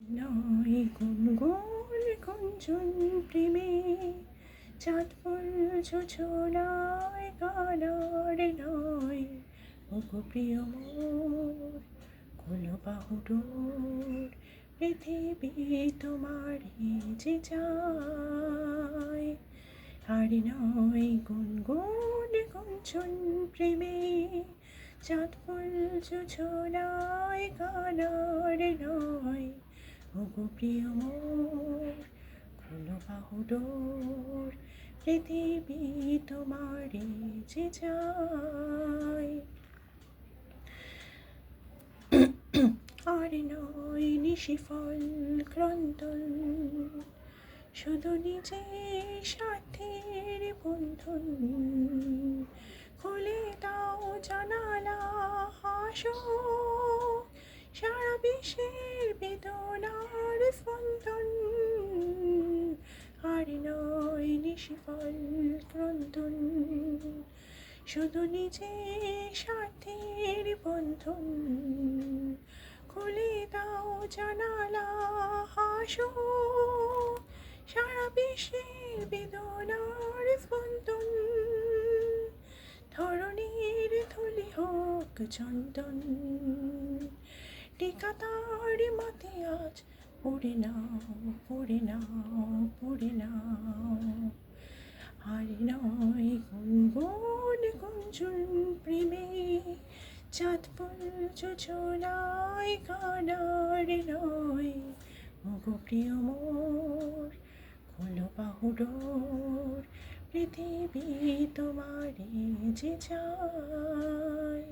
নয় গুনগুন গুঞ্জন প্রেমে চাঁদ ফুল ছোছনায় গানার নয় ওগো প্রিয় মোর খোলো বাহুডোর পৃথিবী তোমারে যে যায় আর নয় গুনগুন গুঞ্জন প্রেমে চাঁদ ফুল ছোছনায় গানার নয় ওগো প্রিয় মোর খোলো বাহুডোর পৃথিবী তোমারে যে যায় আর নয় নিশিফল ক্রন্দন শুধু নিজে স্বার্থের বন্ধন খুলে দাও জানালা হাসো সারা বিশ্বের বেদনার স্পন্দন আর নয় নিশিফল ক্রন্দন শুধু নিজে স্বার্থের বন্ধন খুলে দাও জানালা হাসো সারা বিশ্বের বেদনার স্পন্দন ধরণীর ধুলি হোক চন্দন টিকা তার মাতে আজ পড়ে নাও পড়ে নাও পড়ে নাও আর নয় গুনগুন গুঞ্জন প্রেমে চাঁদ ফুল যোজনায় গানার নয় ওগো প্রিয় মোর খোলো বাহুডোর পৃথিবী তোমারে যে যায়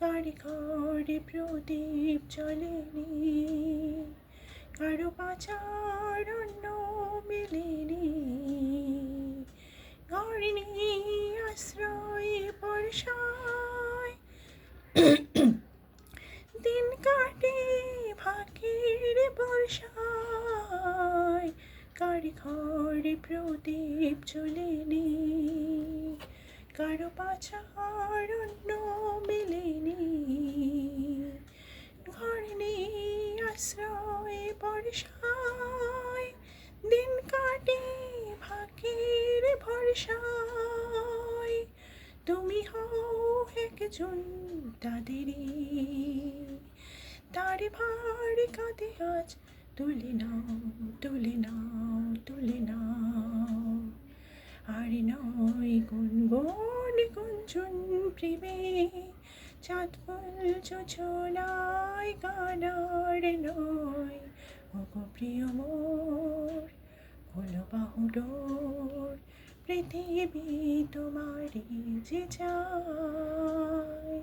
কারি ঘরে প্রদীপ জ্বলেনি কারো পাচার অন্য মেলেনি ঘরে নেই আশ্রয় বর্ষায় দিন কাটে ভাগের বর্ষায় কারি ঘরে প্রদীপ জ্বলেনি কারো পাচার অন্য মেলেনি ঘরে নেই আশ্রয় বর্ষায় দিন কাটে ভাগের ভরসায় তুমি হও একজন তাদেরই তার ভার কাঁধে আজ তুলে নাও তুলে নাও তুলে নাও আর নয় গুনগুন গুঞ্জন প্রেমে চাঁদ ফুল যোজনায় গানার নয় ওগো প্রিয় মোর খোলো বাহুডোর পৃথিবী তোমারে যে যায়।